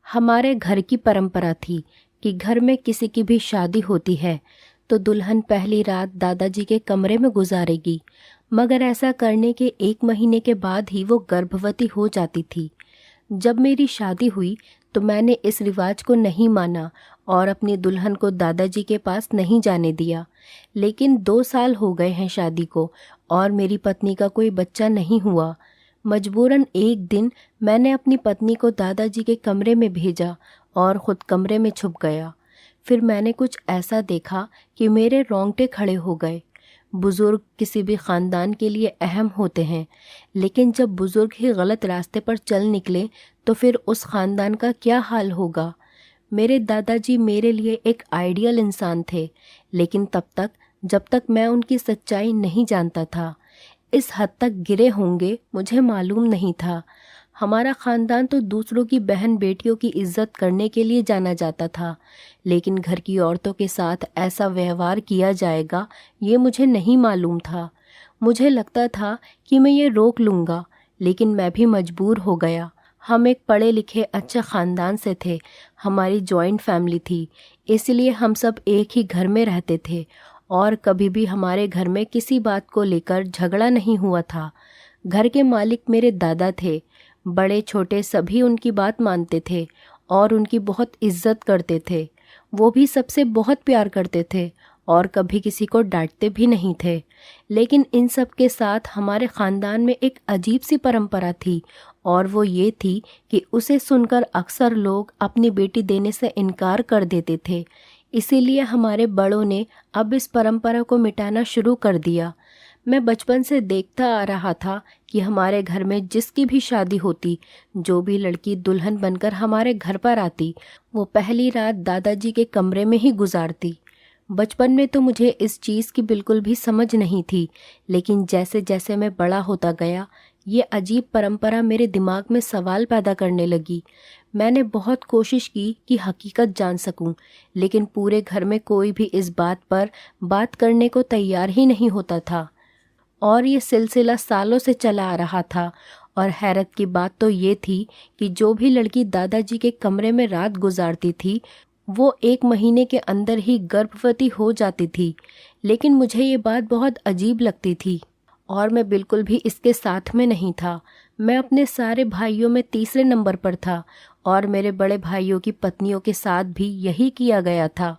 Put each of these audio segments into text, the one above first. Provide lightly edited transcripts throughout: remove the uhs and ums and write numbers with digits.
हमारे घर की परंपरा थी कि घर में किसी की भी शादी होती है तो दुल्हन पहली रात दादाजी के कमरे में गुजारेगी, मगर ऐसा करने के 1 महीने के बाद ही वो गर्भवती हो जाती थी। जब मेरी शादी हुई तो मैंने इस रिवाज को नहीं माना और अपनी दुल्हन को दादाजी के पास नहीं जाने दिया। लेकिन 2 साल हो गए हैं शादी को और मेरी पत्नी का कोई बच्चा नहीं हुआ। मजबूरन एक दिन मैंने अपनी पत्नी को दादाजी के कमरे में भेजा और ख़ुद कमरे में छुप गया। फिर मैंने कुछ ऐसा देखा कि मेरे रोंगटे खड़े हो गए। बुज़ुर्ग किसी भी ख़ानदान के लिए अहम होते हैं, लेकिन जब बुज़ुर्ग ही गलत रास्ते पर चल निकले तो फिर उस ख़ानदान का क्या हाल होगा। मेरे दादाजी मेरे लिए एक आइडियल इंसान थे, लेकिन जब तक मैं उनकी सच्चाई नहीं जानता था। इस हद तक गिरे होंगे मुझे मालूम नहीं था। हमारा ख़ानदान तो दूसरों की बहन बेटियों की इज्जत करने के लिए जाना जाता था, लेकिन घर की औरतों के साथ ऐसा व्यवहार किया जाएगा ये मुझे नहीं मालूम था। मुझे लगता था कि मैं ये रोक लूँगा, लेकिन मैं भी मजबूर हो गया। हम एक पढ़े लिखे अच्छे ख़ानदान से थे, हमारी जॉइंट फैमिली थी, इसलिए हम सब एक ही घर में रहते थे और कभी भी हमारे घर में किसी बात को लेकर झगड़ा नहीं हुआ था। घर के मालिक मेरे दादा थे। बड़े छोटे सभी उनकी बात मानते थे और उनकी बहुत इज्जत करते थे। वो भी सबसे बहुत प्यार करते थे और कभी किसी को डांटते भी नहीं थे। लेकिन इन सब के साथ हमारे ख़ानदान में एक अजीब सी परंपरा थी और वो ये थी कि उसे सुनकर अक्सर लोग अपनी बेटी देने से इनकार कर देते थे। इसीलिए हमारे बड़ों ने अब इस परंपरा को मिटाना शुरू कर दिया। मैं बचपन से देखता आ रहा था कि हमारे घर में जिसकी भी शादी होती, जो भी लड़की दुल्हन बनकर हमारे घर पर आती, वो पहली रात दादाजी के कमरे में ही गुजारती। बचपन में तो मुझे इस चीज़ की बिल्कुल भी समझ नहीं थी, लेकिन जैसे जैसे मैं बड़ा होता गया ये अजीब परंपरा मेरे दिमाग में सवाल पैदा करने लगी। मैंने बहुत कोशिश की कि हकीकत जान सकूं, लेकिन पूरे घर में कोई भी इस बात पर बात करने को तैयार ही नहीं होता था और ये सिलसिला सालों से चला आ रहा था। और हैरत की बात तो ये थी कि जो भी लड़की दादाजी के कमरे में रात गुजारती थी वो 1 महीने के अंदर ही गर्भवती हो जाती थी। लेकिन मुझे ये बात बहुत अजीब लगती थी और मैं बिल्कुल भी इसके साथ में नहीं था। मैं अपने सारे भाइयों में तीसरे नंबर पर था और मेरे बड़े भाइयों की पत्नियों के साथ भी यही किया गया था,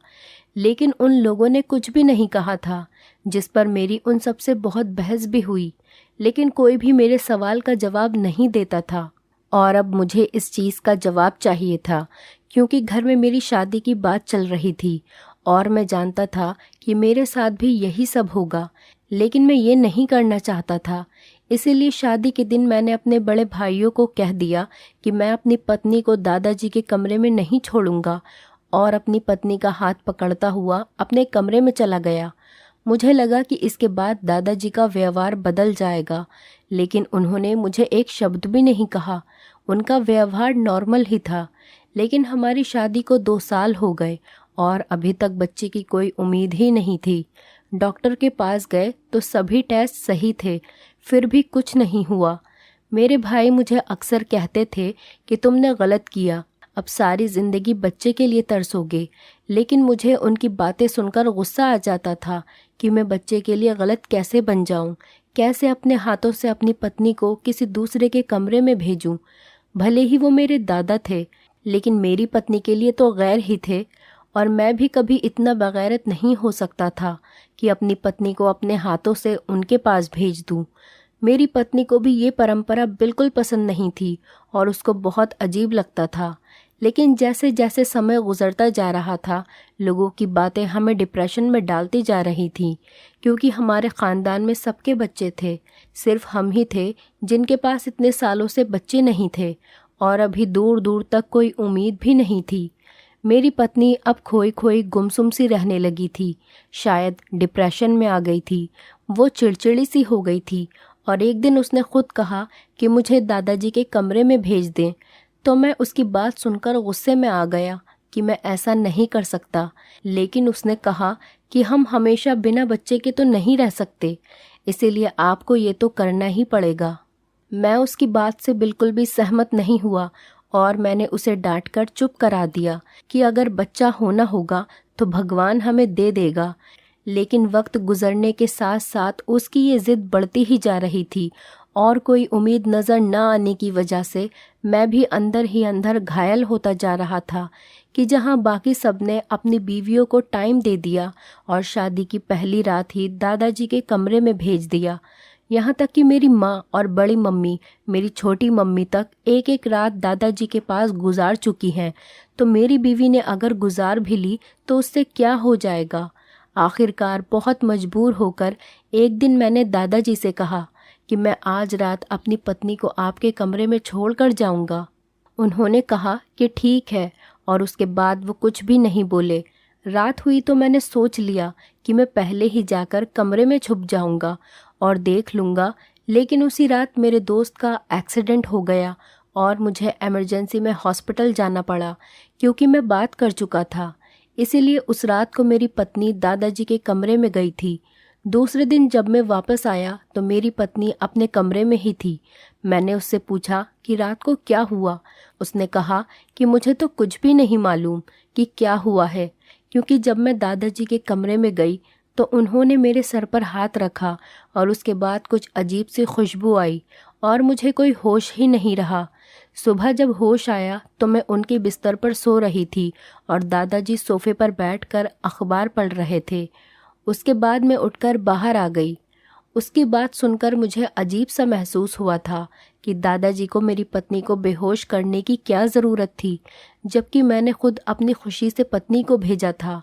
लेकिन उन लोगों ने कुछ भी नहीं कहा था, जिस पर मेरी उन सबसे बहुत बहस भी हुई। लेकिन कोई भी मेरे सवाल का जवाब नहीं देता था और अब मुझे इस चीज़ का जवाब चाहिए था, क्योंकि घर में मेरी शादी की बात चल रही थी और मैं जानता था कि मेरे साथ भी यही सब होगा, लेकिन मैं ये नहीं करना चाहता था। इसीलिए शादी के दिन मैंने अपने बड़े भाइयों को कह दिया कि मैं अपनी पत्नी को दादाजी के कमरे में नहीं छोड़ूंगा और अपनी पत्नी का हाथ पकड़ता हुआ अपने कमरे में चला गया। मुझे लगा कि इसके बाद दादाजी का व्यवहार बदल जाएगा, लेकिन उन्होंने मुझे एक शब्द भी नहीं कहा। उनका व्यवहार नॉर्मल ही था। लेकिन हमारी शादी को 2 साल हो गए और अभी तक बच्चे की कोई उम्मीद ही नहीं थी। डॉक्टर के पास गए तो सभी टेस्ट सही थे, फिर भी कुछ नहीं हुआ। मेरे भाई मुझे अक्सर कहते थे कि तुमने गलत किया, अब सारी ज़िंदगी बच्चे के लिए तरसोगे। लेकिन मुझे उनकी बातें सुनकर गुस्सा आ जाता था कि मैं बच्चे के लिए गलत कैसे बन जाऊं, कैसे अपने हाथों से अपनी पत्नी को किसी दूसरे के कमरे में भेजूं। भले ही वो मेरे दादा थे, लेकिन मेरी पत्नी के लिए तो गैर ही थे और मैं भी कभी इतना बगैरत नहीं हो सकता था कि अपनी पत्नी को अपने हाथों से उनके पास भेज दूं। मेरी पत्नी को भी ये परंपरा बिल्कुल पसंद नहीं थी और उसको बहुत अजीब लगता था। लेकिन जैसे जैसे समय गुजरता जा रहा था, लोगों की बातें हमें डिप्रेशन में डालती जा रही थी, क्योंकि हमारे ख़ानदान में सबके बच्चे थे, सिर्फ हम ही थे जिनके पास इतने सालों से बच्चे नहीं थे और अभी दूर दूर तक कोई उम्मीद भी नहीं थी। मेरी पत्नी अब खोई खोई गुमसुम सी रहने लगी थी, शायद डिप्रेशन में आ गई थी। वो चिड़चिड़ी सी हो गई थी और एक दिन उसने खुद कहा कि मुझे दादाजी के कमरे में भेज दें। तो मैं उसकी बात सुनकर गुस्से में आ गया कि मैं ऐसा नहीं कर सकता, लेकिन उसने कहा कि हम हमेशा बिना बच्चे के तो नहीं रह सकते, इसीलिए आपको ये तो करना ही पड़ेगा। मैं उसकी बात से बिल्कुल भी सहमत नहीं हुआ और मैंने उसे डांटकर चुप करा दिया कि अगर बच्चा होना होगा तो भगवान हमें दे देगा। लेकिन वक्त गुजरने के साथ साथ उसकी ये जिद बढ़ती ही जा रही थी और कोई उम्मीद नज़र न आने की वजह से मैं भी अंदर ही अंदर घायल होता जा रहा था कि जहां बाकी सबने अपनी बीवियों को टाइम दे दिया और शादी की पहली रात ही दादाजी के कमरे में भेज दिया। यहाँ तक कि मेरी माँ और बड़ी मम्मी, मेरी छोटी मम्मी तक एक एक रात दादाजी के पास गुजार चुकी हैं, तो मेरी बीवी ने अगर गुजार भी ली तो उससे क्या हो जाएगा। आखिरकार बहुत मजबूर होकर एक दिन मैंने दादाजी से कहा कि मैं आज रात अपनी पत्नी को आपके कमरे में छोड़ कर जाऊँगा। उन्होंने कहा कि ठीक है और उसके बाद वो कुछ भी नहीं बोले। रात हुई तो मैंने सोच लिया कि मैं पहले ही जाकर कमरे में छुप जाऊँगा और देख लूँगा, लेकिन उसी रात मेरे दोस्त का एक्सीडेंट हो गया और मुझे इमरजेंसी में हॉस्पिटल जाना पड़ा क्योंकि मैं बात कर चुका था। इसीलिए उस रात को मेरी पत्नी दादाजी के कमरे में गई थी। दूसरे दिन जब मैं वापस आया तो मेरी पत्नी अपने कमरे में ही थी। मैंने उससे पूछा कि रात को क्या हुआ। उसने कहा कि मुझे तो कुछ भी नहीं मालूम कि क्या हुआ है, क्योंकि जब मैं दादाजी के कमरे में गई तो उन्होंने मेरे सर पर हाथ रखा और उसके बाद कुछ अजीब सी खुशबू आई और मुझे कोई होश ही नहीं रहा। सुबह जब होश आया तो मैं उनके बिस्तर पर सो रही थी और दादाजी सोफे पर बैठकर अखबार पढ़ रहे थे। उसके बाद मैं उठकर बाहर आ गई। उसकी बात सुनकर मुझे अजीब सा महसूस हुआ था कि दादाजी को मेरी पत्नी को बेहोश करने की क्या ज़रूरत थी, जबकि मैंने खुद अपनी खुशी से पत्नी को भेजा था।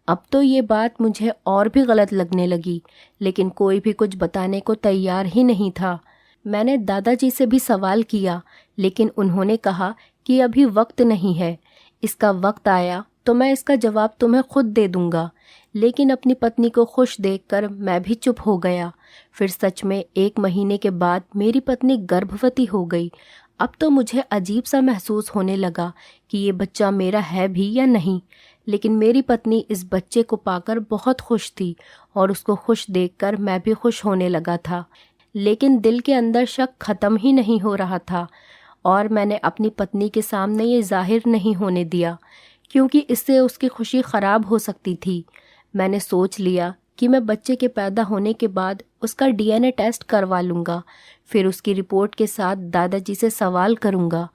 अब तो ये बात मुझे और भी गलत लगने लगी, लेकिन कोई भी कुछ बताने को तैयार ही नहीं था। मैंने दादाजी से भी सवाल किया, लेकिन उन्होंने कहा कि अभी वक्त नहीं है, इसका वक्त आया तो मैं इसका जवाब तुम्हें खुद दे दूंगा। लेकिन अपनी पत्नी को खुश देखकर मैं भी चुप हो गया। फिर सच में 1 महीने के बाद मेरी पत्नी गर्भवती हो गई। अब तो मुझे अजीब सा महसूस होने लगा कि ये बच्चा मेरा है भी या नहीं, लेकिन मेरी पत्नी इस बच्चे को पाकर बहुत खुश थी और उसको खुश देखकर मैं भी खुश होने लगा था। लेकिन दिल के अंदर शक ख़त्म ही नहीं हो रहा था और मैंने अपनी पत्नी के सामने ये जाहिर नहीं होने दिया, क्योंकि इससे उसकी खुशी ख़राब हो सकती थी। मैंने सोच लिया कि मैं बच्चे के पैदा होने के बाद उसका डीएनए टेस्ट करवा लूँगा, फिर उसकी रिपोर्ट के साथ दादाजी से सवाल करूँगा।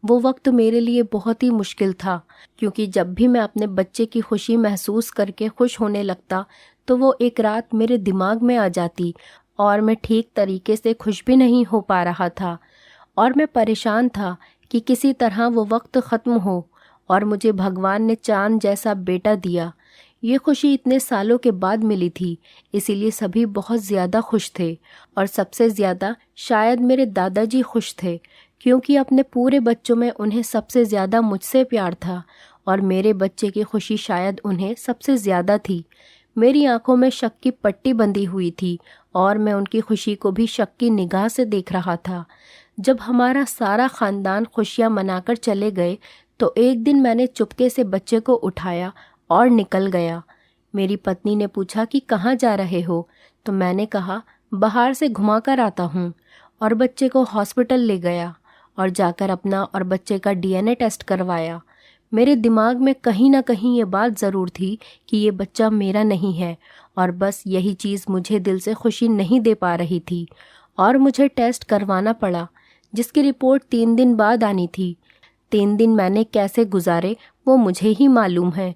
वो वक्त मेरे लिए बहुत ही मुश्किल था, क्योंकि जब भी मैं अपने बच्चे की खुशी महसूस करके खुश होने लगता तो वो एक रात मेरे दिमाग में आ जाती और मैं ठीक तरीके से खुश भी नहीं हो पा रहा था और मैं परेशान था कि किसी तरह वो वक्त ख़त्म हो और मुझे भगवान ने चांद जैसा बेटा दिया। ये खुशी इतने सालों के बाद मिली थी, इसीलिए सभी बहुत ज़्यादा खुश थे और सबसे ज़्यादा शायद मेरे दादाजी खुश थे, क्योंकि अपने पूरे बच्चों में उन्हें सबसे ज़्यादा मुझसे प्यार था और मेरे बच्चे की खुशी शायद उन्हें सबसे ज़्यादा थी। मेरी आंखों में शक की पट्टी बंधी हुई थी और मैं उनकी खुशी को भी शक की निगाह से देख रहा था। जब हमारा सारा ख़ानदान खुशियाँ मनाकर चले गए तो एक दिन मैंने चुपके से बच्चे को उठाया और निकल गया। मेरी पत्नी ने पूछा कि कहाँ जा रहे हो, तो मैंने कहा बाहर से घुमा कर आता हूँ, और बच्चे को हॉस्पिटल ले गया और जाकर अपना और बच्चे का डीएनए टेस्ट करवाया। मेरे दिमाग में कहीं ना कहीं ये बात ज़रूर थी कि ये बच्चा मेरा नहीं है, और बस यही चीज़ मुझे दिल से खुशी नहीं दे पा रही थी और मुझे टेस्ट करवाना पड़ा, जिसकी रिपोर्ट 3 दिन बाद आनी थी। 3 दिन मैंने कैसे गुजारे वो मुझे ही मालूम है।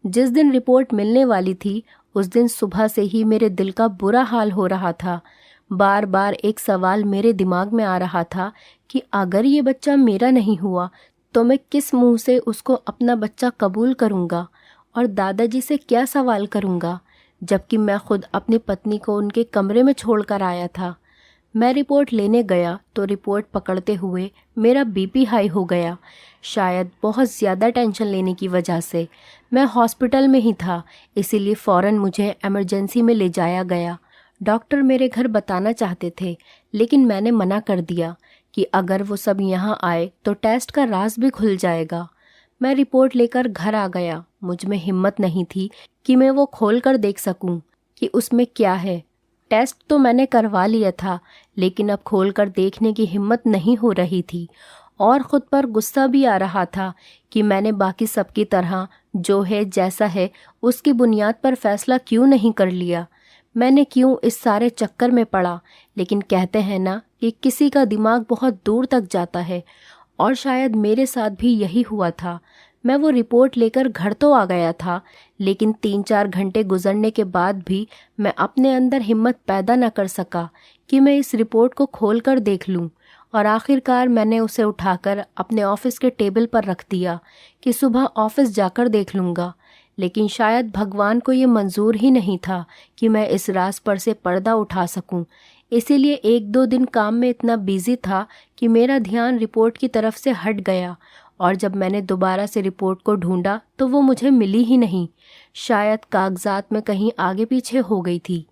जिस दिन रिपोर्ट मिलने वाली थी उस दिन सुबह से ही मेरे दिल का बुरा हाल हो रहा था। बार बार एक सवाल मेरे दिमाग में आ रहा था कि अगर ये बच्चा मेरा नहीं हुआ तो मैं किस मुंह से उसको अपना बच्चा कबूल करूँगा और दादाजी से क्या सवाल करूँगा, जबकि मैं खुद अपनी पत्नी को उनके कमरे में छोड़कर आया था। मैं रिपोर्ट लेने गया तो रिपोर्ट पकड़ते हुए मेरा बीपी हाई हो गया, शायद बहुत ज़्यादा टेंशन लेने की वजह से। मैं हॉस्पिटल में ही था, इसीलिए फ़ौरन मुझे इमरजेंसी में ले जाया गया। डॉक्टर मेरे घर बताना चाहते थे, लेकिन मैंने मना कर दिया कि अगर वो सब यहाँ आए तो टेस्ट का राज भी खुल जाएगा। मैं रिपोर्ट लेकर घर आ गया। मुझ में हिम्मत नहीं थी कि मैं वो खोल कर देख सकूं कि उसमें क्या है। टेस्ट तो मैंने करवा लिया था, लेकिन अब खोल कर देखने की हिम्मत नहीं हो रही थी और ख़ुद पर गुस्सा भी आ रहा था कि मैंने बाकी सबकी तरह जो है जैसा है उसकी बुनियाद पर फ़ैसला क्यों नहीं कर लिया। मैंने क्यों इस सारे चक्कर में पड़ा। लेकिन कहते हैं ना कि किसी का दिमाग बहुत दूर तक जाता है, और शायद मेरे साथ भी यही हुआ था। मैं वो रिपोर्ट लेकर घर तो आ गया था, लेकिन 3-4 घंटे गुजरने के बाद भी मैं अपने अंदर हिम्मत पैदा न कर सका कि मैं इस रिपोर्ट को खोल कर देख लूं। और आखिरकार मैंने उसे उठाकर अपने ऑफिस के टेबल पर रख दिया कि सुबह ऑफिस जाकर देख लूँगा। लेकिन शायद भगवान को ये मंजूर ही नहीं था कि मैं इस राज पर से पर्दा उठा सकूं। इसीलिए 1-2 दिन काम में इतना बिजी था कि मेरा ध्यान रिपोर्ट की तरफ से हट गया, और जब मैंने दोबारा से रिपोर्ट को ढूंढा तो वो मुझे मिली ही नहीं। शायद कागजात में कहीं आगे पीछे हो गई थी।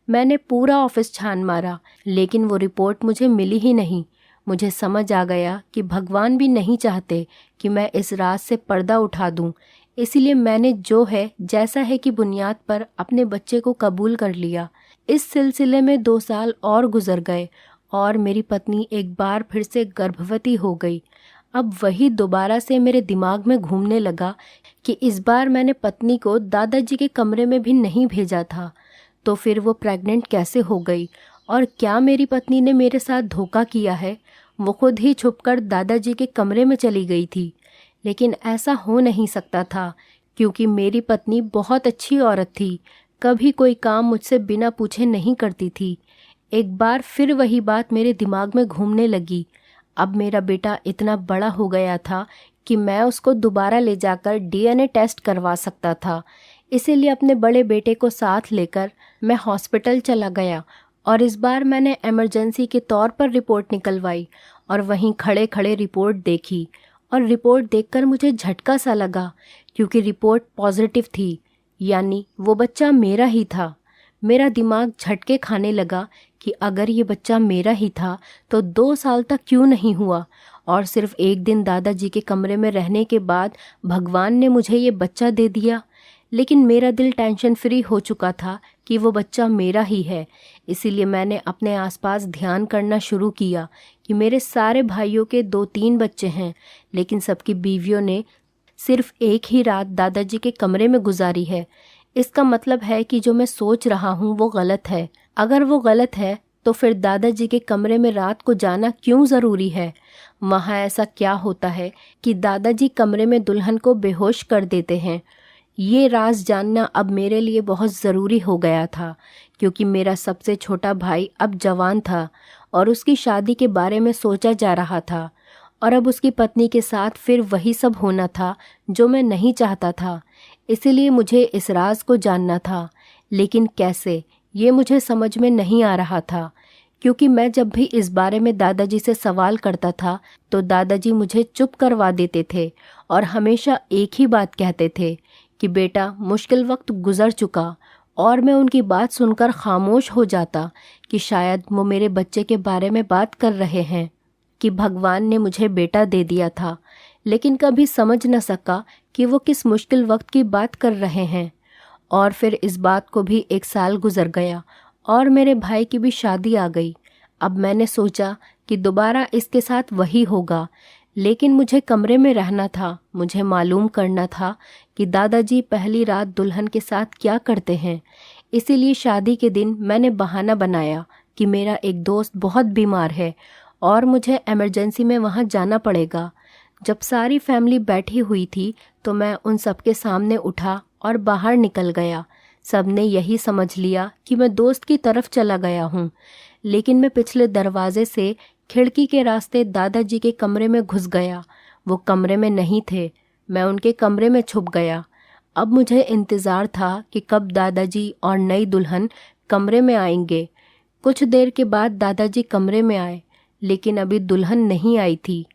मैंने पूरा ऑफिस छान मारा, लेकिन वो रिपोर्ट मुझे मिली ही नहीं। मुझे समझ आ गया कि भगवान भी नहीं चाहते कि मैं इस राज से पर्दा उठा दूं। इसीलिए मैंने जो है जैसा है की बुनियाद पर अपने बच्चे को कबूल कर लिया। इस सिलसिले में 2 साल और गुजर गए और मेरी पत्नी एक बार फिर से गर्भवती हो गई। अब वही दोबारा से मेरे दिमाग में घूमने लगा कि इस बार मैंने पत्नी को दादाजी के कमरे में भी नहीं भेजा था, तो फिर वो प्रेग्नेंट कैसे हो गई, और क्या मेरी पत्नी ने मेरे साथ धोखा किया है। वो खुद ही छुपकर दादाजी के कमरे में चली गई थी। लेकिन ऐसा हो नहीं सकता था, क्योंकि मेरी पत्नी बहुत अच्छी औरत थी, कभी कोई काम मुझसे बिना पूछे नहीं करती थी। एक बार फिर वही बात मेरे दिमाग में घूमने लगी। अब मेरा बेटा इतना बड़ा हो गया था कि मैं उसको दोबारा ले जाकर डीएनए टेस्ट करवा सकता था। इसीलिए अपने बड़े बेटे को साथ लेकर मैं हॉस्पिटल चला गया, और इस बार मैंने इमरजेंसी के तौर पर रिपोर्ट निकलवाई और वहीं खड़े खड़े रिपोर्ट देखी। और रिपोर्ट देखकर मुझे झटका सा लगा, क्योंकि रिपोर्ट पॉजिटिव थी, यानी वो बच्चा मेरा ही था। मेरा दिमाग झटके खाने लगा कि अगर ये बच्चा मेरा ही था तो 2 साल तक क्यों नहीं हुआ, और सिर्फ एक दिन दादाजी के कमरे में रहने के बाद भगवान ने मुझे ये बच्चा दे दिया। लेकिन मेरा दिल टेंशन फ्री हो चुका था कि वो बच्चा मेरा ही है। इसीलिए मैंने अपने आसपास ध्यान करना शुरू किया कि मेरे सारे भाइयों के 2-3 बच्चे हैं, लेकिन सबकी बीवियों ने सिर्फ एक ही रात दादाजी के कमरे में गुजारी है। इसका मतलब है कि जो मैं सोच रहा हूँ वो गलत है। अगर वो गलत है तो फिर दादाजी के कमरे में रात को जाना क्यों ज़रूरी है। वहाँ ऐसा क्या होता है कि दादाजी कमरे में दुल्हन को बेहोश कर देते हैं। ये राज जानना अब मेरे लिए बहुत ज़रूरी हो गया था, क्योंकि मेरा सबसे छोटा भाई अब जवान था और उसकी शादी के बारे में सोचा जा रहा था, और अब उसकी पत्नी के साथ फिर वही सब होना था जो मैं नहीं चाहता था। इसीलिए मुझे इस राज को जानना था, लेकिन कैसे, ये मुझे समझ में नहीं आ रहा था। क्योंकि मैं जब भी इस बारे में दादाजी से सवाल करता था तो दादाजी मुझे चुप करवा देते थे और हमेशा एक ही बात कहते थे कि बेटा मुश्किल वक्त गुजर चुका, और मैं उनकी बात सुनकर खामोश हो जाता कि शायद वो मेरे बच्चे के बारे में बात कर रहे हैं, कि भगवान ने मुझे बेटा दे दिया था, लेकिन कभी समझ न सका कि वो किस मुश्किल वक्त की बात कर रहे हैं। और फिर इस बात को भी 1 साल गुजर गया और मेरे भाई की भी शादी आ गई। अब मैंने सोचा कि दोबारा इसके साथ वही होगा, लेकिन मुझे कमरे में रहना था। मुझे मालूम करना था कि दादाजी पहली रात दुल्हन के साथ क्या करते हैं। इसीलिए शादी के दिन मैंने बहाना बनाया कि मेरा एक दोस्त बहुत बीमार है और मुझे इमरजेंसी में वहाँ जाना पड़ेगा। जब सारी फैमिली बैठी हुई थी तो मैं उन सबके सामने उठा और बाहर निकल गया। सबने यही समझ लिया कि मैं दोस्त की तरफ चला गया हूँ, लेकिन मैं पिछले दरवाजे से खिड़की के रास्ते दादाजी के कमरे में घुस गया। वो कमरे में नहीं थे, मैं उनके कमरे में छुप गया। अब मुझे इंतज़ार था कि कब दादाजी और नई दुल्हन कमरे में आएंगे। कुछ देर के बाद दादाजी कमरे में आए, लेकिन अभी दुल्हन नहीं आई थी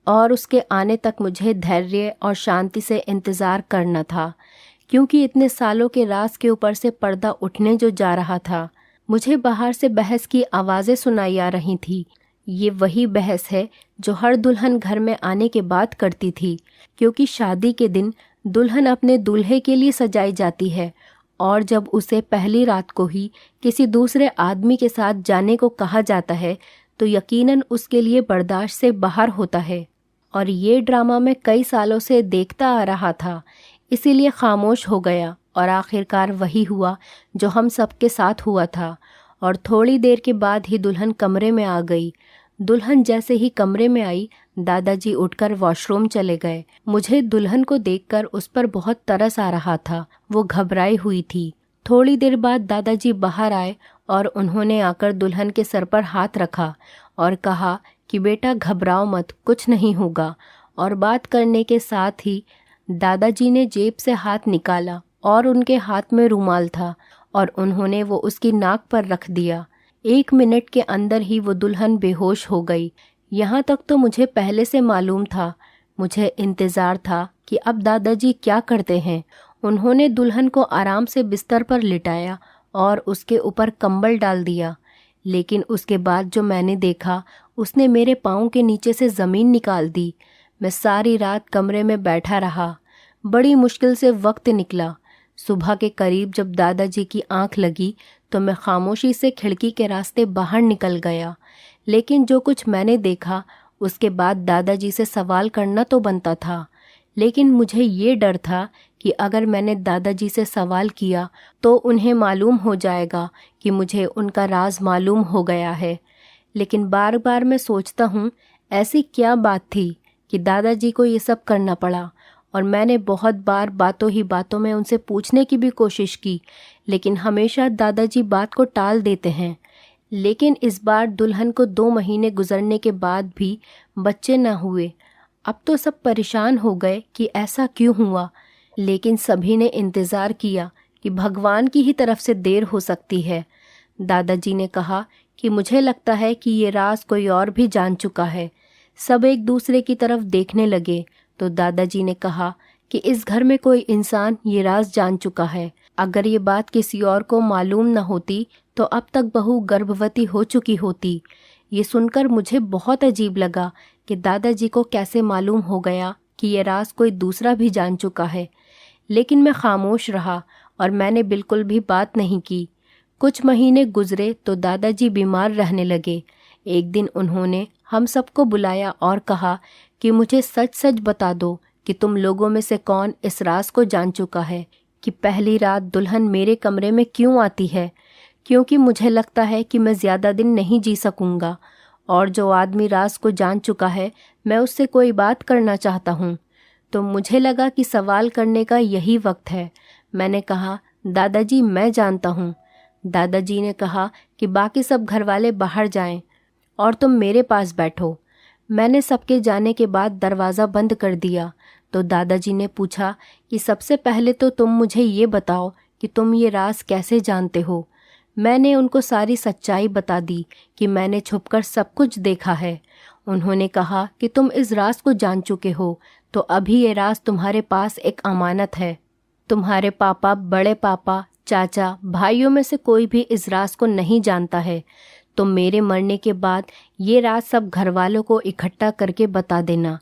और उसके आने तक मुझे धैर्य और शांति से इंतज़ार करना था, क्योंकि इतने सालों के राज के ऊपर से पर्दा उठने जो जा रहा था। मुझे बाहर से बहस की आवाज़ें सुनाई आ रही थी। ये वही बहस है जो हर दुल्हन घर में आने के बाद करती थी, क्योंकि शादी के दिन दुल्हन अपने दूल्हे के लिए सजाई जाती है, और जब उसे पहली रात को ही किसी दूसरे आदमी के साथ जाने को कहा जाता है तो यकीनन उसके लिए बर्दाश्त से बाहर होता है। और ये ड्रामा मैं कई सालों से देखता आ रहा था, इसीलिए खामोश हो गया। और आखिरकार वही हुआ जो हम सबके साथ हुआ था। और थोड़ी देर के बाद ही दुल्हन कमरे में आ गई। दुल्हन जैसे ही कमरे में आई, दादाजी उठकर वॉशरूम चले गए। मुझे दुल्हन को देखकर उस पर बहुत तरस आ रहा था। वो घबराई हुई थी। थोड़ी देर बाद दादाजी बाहर आए और उन्होंने आकर दुल्हन के सर पर हाथ रखा और कहा कि बेटा घबराओ मत, कुछ नहीं होगा। और बात करने के साथ ही दादाजी ने जेब से हाथ निकाला और उनके हाथ में रुमाल था और उन्होंने वो उसकी नाक पर रख दिया। 1 मिनट के अंदर ही वो दुल्हन बेहोश हो गई। यहाँ तक तो मुझे पहले से मालूम था। मुझे इंतज़ार था कि अब दादाजी क्या करते हैं। उन्होंने दुल्हन को आराम से बिस्तर पर लिटाया और उसके ऊपर कंबल डाल दिया। लेकिन उसके बाद जो मैंने देखा, उसने मेरे पाँव के नीचे से ज़मीन निकाल दी। मैं सारी रात कमरे में बैठा रहा। बड़ी मुश्किल से वक्त निकला। सुबह के करीब जब दादाजी की आंख लगी तो मैं खामोशी से खिड़की के रास्ते बाहर निकल गया। लेकिन जो कुछ मैंने देखा, उसके बाद दादाजी से सवाल करना तो बनता था। लेकिन मुझे ये डर था कि अगर मैंने दादाजी से सवाल किया तो उन्हें मालूम हो जाएगा कि मुझे उनका राज मालूम हो गया है। लेकिन बार बार मैं सोचता हूँ, ऐसी क्या बात थी कि दादाजी को ये सब करना पड़ा। और मैंने बहुत बार बातों ही बातों में उनसे पूछने की भी कोशिश की, लेकिन हमेशा दादाजी बात को टाल देते हैं। लेकिन इस बार दुल्हन को 2 महीने गुजरने के बाद भी बच्चे न हुए। अब तो सब परेशान हो गए कि ऐसा क्यों हुआ। लेकिन सभी ने इंतज़ार किया कि भगवान की ही तरफ से देर हो सकती है। दादाजी ने कहा कि मुझे लगता है कि ये राज कोई और भी जान चुका है। सब एक दूसरे की तरफ देखने लगे तो दादाजी ने कहा कि इस घर में कोई इंसान ये राज जान चुका है। अगर ये बात किसी और को मालूम न होती तो अब तक बहू गर्भवती हो चुकी होती। ये सुनकर मुझे बहुत अजीब लगा कि दादाजी को कैसे मालूम हो गया कि ये राज कोई दूसरा भी जान चुका है। लेकिन मैं खामोश रहा और मैंने बिल्कुल भी बात नहीं की। कुछ महीने गुजरे तो दादाजी बीमार रहने लगे। एक दिन उन्होंने हम सबको बुलाया और कहा कि मुझे सच सच बता दो कि तुम लोगों में से कौन इस राज को जान चुका है कि पहली रात दुल्हन मेरे कमरे में क्यों आती है। क्योंकि मुझे लगता है कि मैं ज़्यादा दिन नहीं जी सकूँगा और जो आदमी राज को जान चुका है, मैं उससे कोई बात करना चाहता हूँ। तो मुझे लगा कि सवाल करने का यही वक्त है। मैंने कहा, दादाजी मैं जानता हूँ। दादाजी ने कहा कि बाकी सब घरवाले बाहर जाएं और तुम मेरे पास बैठो। मैंने सबके जाने के बाद दरवाज़ा बंद कर दिया तो दादाजी ने पूछा कि सबसे पहले तो तुम मुझे ये बताओ कि तुम ये राज कैसे जानते हो। मैंने उनको सारी सच्चाई बता दी कि मैंने छुपकर सब कुछ देखा है। उन्होंने कहा कि तुम इस राज को जान चुके हो तो अभी ये राज तुम्हारे पास एक अमानत है। तुम्हारे पापा, बड़े पापा, चाचा, भाइयों में से कोई भी इस राज को नहीं जानता है। तो मेरे मरने के बाद ये राज सब घर वालों को इकट्ठा करके बता देना,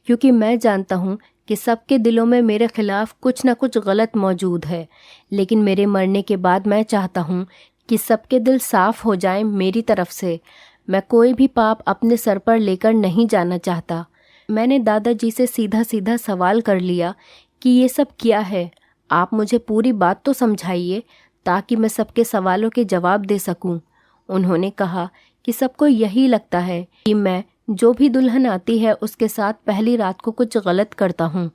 क्योंकि मैं जानता हूँ कि सबके दिलों में मेरे खिलाफ कुछ न कुछ गलत मौजूद है। लेकिन मेरे मरने के बाद मैं चाहता हूँ कि सबके दिल साफ हो जाएं मेरी तरफ से। मैं कोई भी पाप अपने सर पर लेकर नहीं जाना चाहता। मैंने दादाजी से सीधा सीधा सवाल कर लिया कि ये सब क्या है, आप मुझे पूरी बात तो समझाइए ताकि मैं सबके सवालों के जवाब दे सकूं। उन्होंने कहा कि सबको यही लगता है कि मैं जो भी दुल्हन आती है उसके साथ पहली रात को कुछ गलत करता हूँ,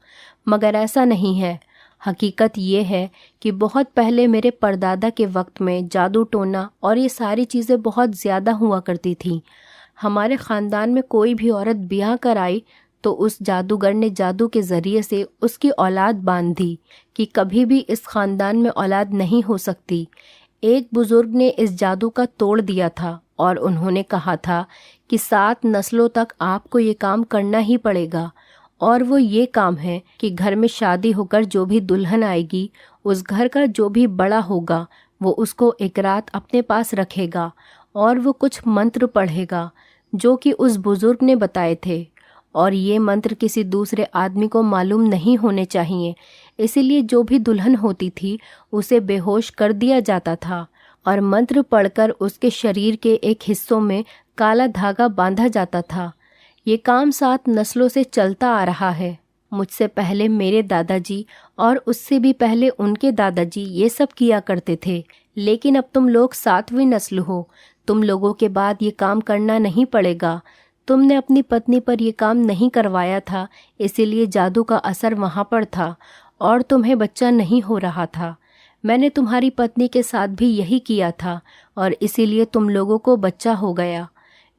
मगर ऐसा नहीं है। हकीकत ये है कि बहुत पहले मेरे परदादा के वक्त में जादू टोना और ये सारी चीज़ें बहुत ज़्यादा हुआ करती थीं। हमारे ख़ानदान में कोई भी औरत ब्याह कराई तो उस जादूगर ने जादू के ज़रिए से उसकी औलाद बांध दी कि कभी भी इस ख़ानदान में औलाद नहीं हो सकती। एक बुज़ुर्ग ने इस जादू का तोड़ दिया था और उन्होंने कहा था कि 7 नस्लों तक आपको ये काम करना ही पड़ेगा। और वो ये काम है कि घर में शादी होकर जो भी दुल्हन आएगी, उस घर का जो भी बड़ा होगा वो उसको एक रात अपने पास रखेगा और वो कुछ मंत्र पढ़ेगा जो कि उस बुज़ुर्ग ने बताए थे। और ये मंत्र किसी दूसरे आदमी को मालूम नहीं होने चाहिए। इसीलिए जो भी दुल्हन होती थी उसे बेहोश कर दिया जाता था और मंत्र पढ़कर उसके शरीर के एक हिस्सों में काला धागा बांधा जाता था। ये काम 7 नस्लों से चलता आ रहा है। मुझसे पहले मेरे दादाजी और उससे भी पहले उनके दादाजी ये सब किया करते थे, लेकिन अब तुम लोग 7वीं नस्ल हो। तुम लोगों के बाद ये काम करना नहीं पड़ेगा। तुमने अपनी पत्नी पर यह काम नहीं करवाया था, इसीलिए जादू का असर वहाँ पर था और तुम्हें बच्चा नहीं हो रहा था। मैंने तुम्हारी पत्नी के साथ भी यही किया था और इसीलिए तुम लोगों को बच्चा हो गया।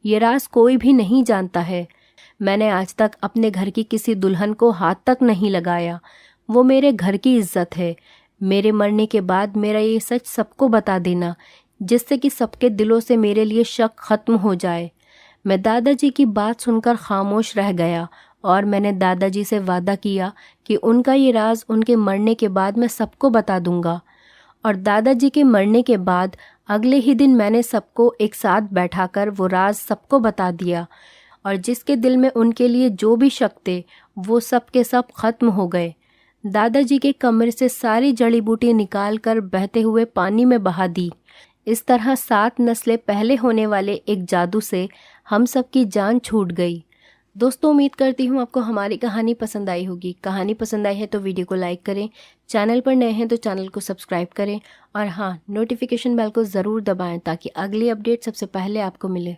ये राज कोई भी नहीं जानता है। मैंने आज तक अपने घर की किसी दुल्हन को हाथ तक नहीं लगाया। वो मेरे घर की इज्जत है। मेरे मरने के बाद मेरा ये सच सबको बता देना, जिससे कि सबके दिलों से मेरे लिए शक खत्म हो जाए। मैं दादाजी की बात सुनकर खामोश रह गया और मैंने दादाजी से वादा किया कि उनका ये राज उनके मरने के बाद मैं सबको बता दूंगा। और दादाजी के मरने के बाद अगले ही दिन मैंने सबको एक साथ बैठाकर वो राज सबको बता दिया और जिसके दिल में उनके लिए जो भी शक थे वो सब के सब खत्म हो गए। दादाजी के कमरे से सारी जड़ी बूटी निकाल कर बहते हुए पानी में बहा दी। इस तरह 7 नस्लें पहले होने वाले एक जादू से हम सब की जान छूट गई। दोस्तों, उम्मीद करती हूँ आपको हमारी कहानी पसंद आई होगी। कहानी पसंद आई है तो वीडियो को लाइक करें, चैनल पर नए हैं तो चैनल को सब्सक्राइब करें और हाँ, नोटिफिकेशन बेल को ज़रूर दबाएं ताकि अगली अपडेट सबसे पहले आपको मिले।